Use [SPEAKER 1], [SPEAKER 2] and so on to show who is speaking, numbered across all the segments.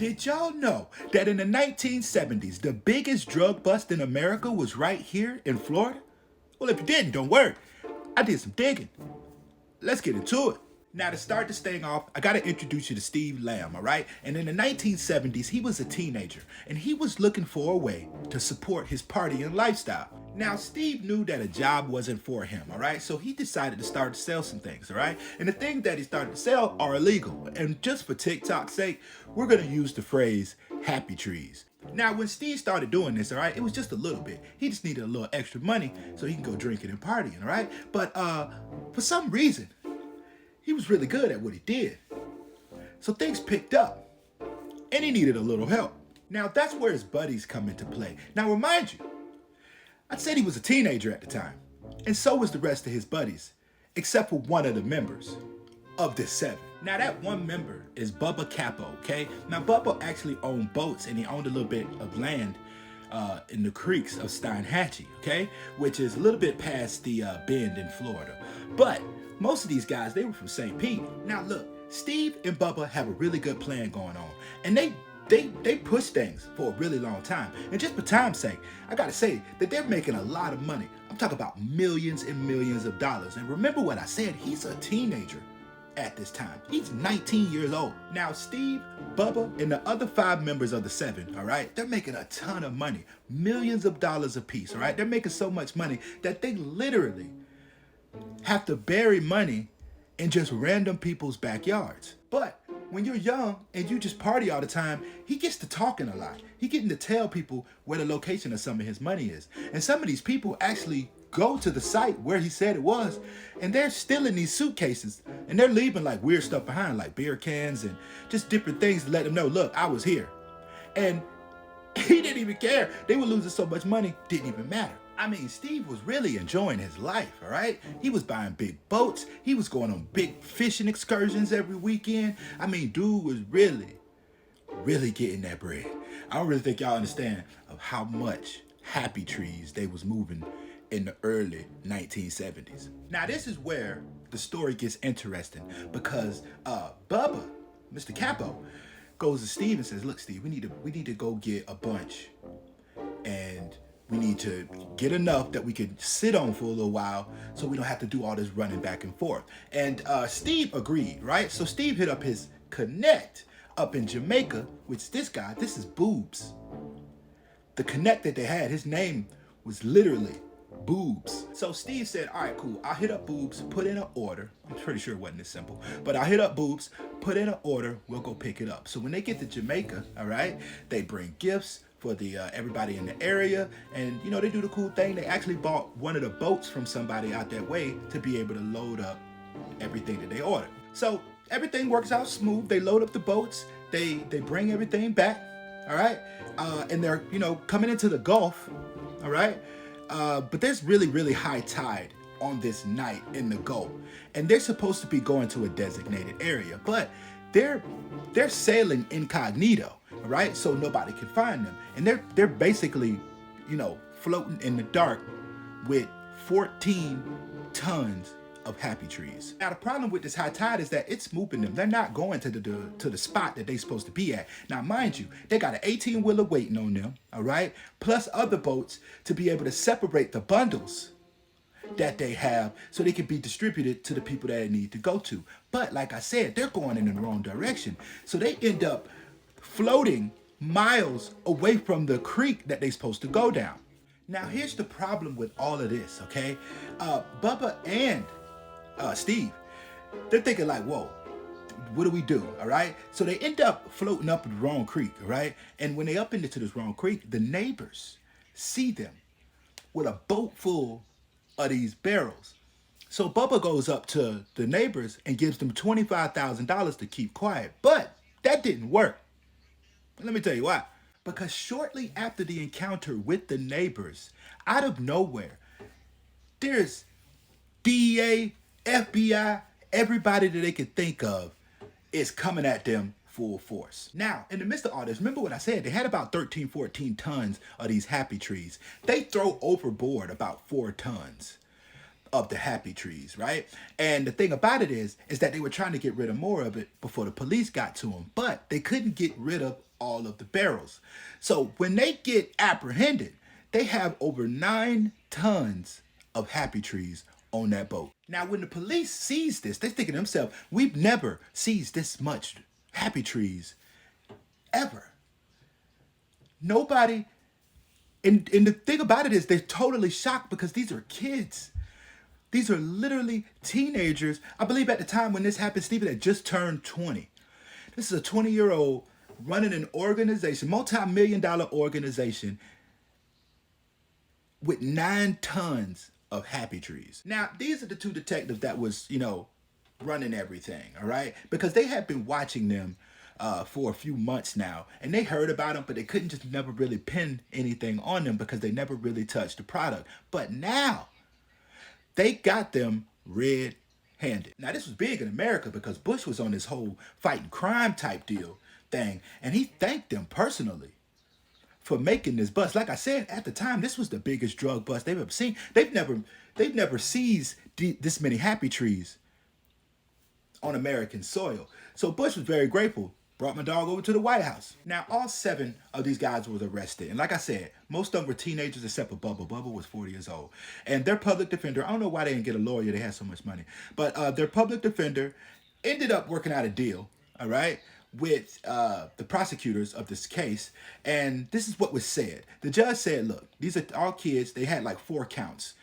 [SPEAKER 1] Did y'all know that in the 1970s, the biggest drug bust in America was right here in Florida? Well, if you didn't, don't worry. I did some digging. Let's get into it. Now, to start this thing off, I gotta introduce you to Steve Lamb, all right? And in the 1970s, he was a teenager, and he was looking for a way to support his partying lifestyle. Now, Steve knew that a job wasn't for him, all right? So he decided to start to sell some things, all right? And the things that he started to sell are illegal. And just for TikTok's sake, we're gonna use the phrase happy trees. Now, when Steve started doing this, all right, it was just a little bit. He just needed a little extra money so he can go drinking and partying, all right? But for some reason, he was really good at what he did. So things picked up, and he needed a little help. Now, that's where his buddies come into play. Now, remind you, I said he was a teenager at the time, and so was the rest of his buddies, except for one of the members of this seven. Now, that one member is Bubba Capo, okay? Now, Bubba actually owned boats, and he owned a little bit of land in the creeks of Steinhatchee, okay? Which is a little bit past the bend in Florida. But most of these guys, they were from St. Pete. Now, look, Steve and Bubba have a really good plan going on, and they push things for a really long time. And just for time's sake, I gotta say that they're making a lot of money. I'm talking about millions and millions of dollars. And remember what I said, he's a teenager at this time. He's 19 years old. Now, Steve, Bubba, and the other 5 members of the 7, all right, they're making a ton of money, millions of dollars a piece, all right? They're making so much money that they literally have to bury money in just random people's backyards. But when you're young and you just party all the time, he gets to talking a lot. He getting to tell people where the location of some of his money is. And some of these people actually go to the site where he said it was, and they're still in these suitcases, and they're leaving like weird stuff behind, like beer cans and just different things to let them know, look, I was here. And he didn't even care. They were losing so much money, didn't even matter. I mean, Steve was really enjoying his life, all right? He was buying big boats. He was going on big fishing excursions every weekend. I mean, dude was really getting that bread. I don't really think y'all understand of how much happy trees they was moving in the early 1970s. Now, this is where the story gets interesting because Bubba, Mr. Capo, goes to Steve and says, look, Steve, we need to go get a bunch, and we need to get enough that we can sit on for a little while so we don't have to do all this running back and forth. And Steve agreed, right? So Steve hit up his connect up in Jamaica, which this is Boobs. The connect that they had, his name was literally Boobs. So Steve said, all right, cool. I'll hit up Boobs, put in an order. I'm pretty sure it wasn't this simple, but I'll hit up Boobs, put in an order, we'll go pick it up. So when they get to Jamaica, all right, they bring gifts for the everybody in the area, and you know, they do the cool thing. They actually bought one of the boats from somebody out that way to be able to load up everything that they ordered. So everything works out smooth. They load up the boats, they bring everything back, all right, and they're, you know, coming into the Gulf, all right, but there's really high tide on this night in the Gulf, and they're supposed to be going to a designated area, but they're sailing incognito, all right, so nobody can find them, and they're basically, you know, floating in the dark with 14 tons of happy trees. Now, the problem with this high tide is that it's moving them. They're not going to the spot that they're supposed to be at. Now, mind you, they got an 18-wheeler waiting on them, all right, plus other boats to be able to separate the bundles that they have so they can be distributed to the people that they need to go to. But like I said, they're going in the wrong direction. So they end up floating miles away from the creek that they're supposed to go down. Now, here's the problem with all of this, okay? Bubba and Steve, they're thinking like, whoa, what do we do, all right? So they end up floating up in the wrong creek, all right? And when they up into this wrong creek, the neighbors see them with a boat full of these barrels. So Bubba goes up to the neighbors and gives them $25,000 to keep quiet. But that didn't work. Let me tell you why. Because shortly after the encounter with the neighbors, out of nowhere, there's DEA, FBI, everybody that they could think of is coming at them full force. Now, in the midst of all this, remember what I said, they had about 13, 14 tons of these happy trees. They throw overboard about 4 tons of the happy trees, right? And the thing about it is that they were trying to get rid of more of it before the police got to them, but they couldn't get rid of all of the barrels. So when they get apprehended, they have over 9 tons of happy trees on that boat. Now, when the police sees this, they're thinking to themselves, we've never seized this much happy trees ever. Nobody, and the thing about it is they're totally shocked because these are kids. These are literally teenagers. I believe at the time when this happened, Stephen had just turned 20. This is a 20-year-old running an organization, multi-million-dollar organization with 9 tons of happy trees. Now, these are the two detectives that was, running everything, all right? Because they had been watching them for a few months now, and they heard about them, but they couldn't just never really pin anything on them because they never really touched the product. But now, they got them red-handed. Now, this was big in America because Bush was on this whole fighting crime type deal thing, and he thanked them personally for making this bust. Like I said, at the time, this was the biggest drug bust they've ever seen. They've never seized this many happy trees on American soil. So Bush was very grateful. Brought my dog over to the White House. Now, all 7 of these guys were arrested. And like I said, most of them were teenagers except for Bubba. Bubba was 40 years old. And their public defender, I don't know why they didn't get a lawyer. They had so much money. But their public defender ended up working out a deal, all right, with the prosecutors of this case. And this is what was said. The judge said, look, these are all kids. They had like 4 counts.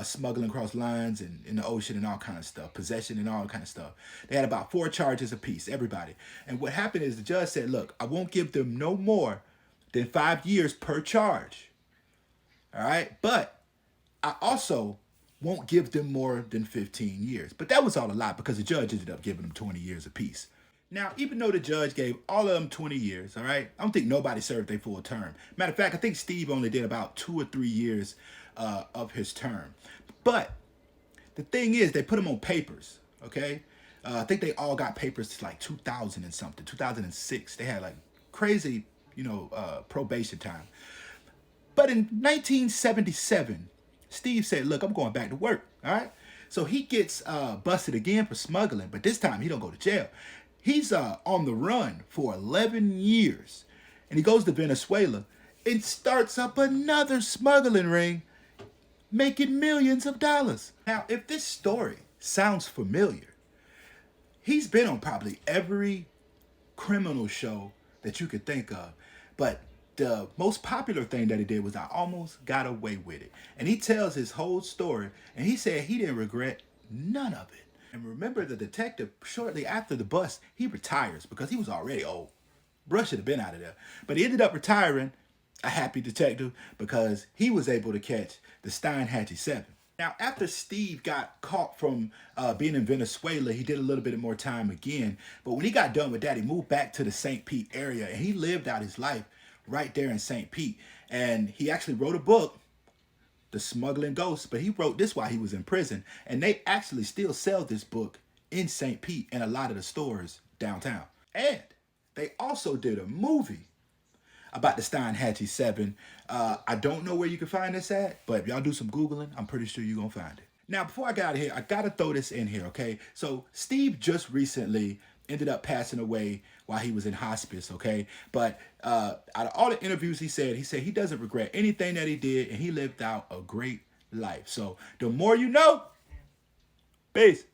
[SPEAKER 1] Smuggling across lines and in the ocean and all kind of stuff, possession and all kind of stuff. They had about 4 charges apiece, everybody. And what happened is the judge said, look, I won't give them no more than 5 years per charge. All right? But I also won't give them more than 15 years. But that was all a lot because the judge ended up giving them 20 years apiece. Now, even though the judge gave all of them 20 years, all right, I don't think nobody served their full term. Matter of fact, I think Steve only did about 2 or 3 years of his term. But the thing is, they put him on papers, okay? I think they all got papers like 2000 and something, 2006. They had like crazy, probation time. But in 1977, Steve said, look, I'm going back to work, all right? So he gets busted again for smuggling, but this time he don't go to jail. He's on the run for 11 years. And he goes to Venezuela and starts up another smuggling ring, making millions of dollars. Now, if this story sounds familiar, he's been on probably every criminal show that you could think of. But the most popular thing that he did was I almost got away with it. And he tells his whole story, and he said he didn't regret none of it. And remember, the detective, shortly after the bust, he retires because he was already old. Brush should have been out of there. But he ended up retiring, a happy detective, because he was able to catch the Steinhatchee 7. Now, after Steve got caught from being in Venezuela, he did a little bit more time again. But when he got done with that, he moved back to the St. Pete area, and he lived out his life right there in St. Pete. And he actually wrote a book, The Smuggling Ghost, but he wrote this while he was in prison. And they actually still sell this book in St. Pete in a lot of the stores downtown. And they also did a movie about the Steinhatchee 7. I don't know where you can find this at, but if y'all do some Googling, I'm pretty sure you're going to find it. Now, before I get out of here, I got to throw this in here, okay? So Steve just recently ended up passing away while he was in hospice, okay? But out of all the interviews he said he doesn't regret anything that he did, and he lived out a great life. So the more you know, peace.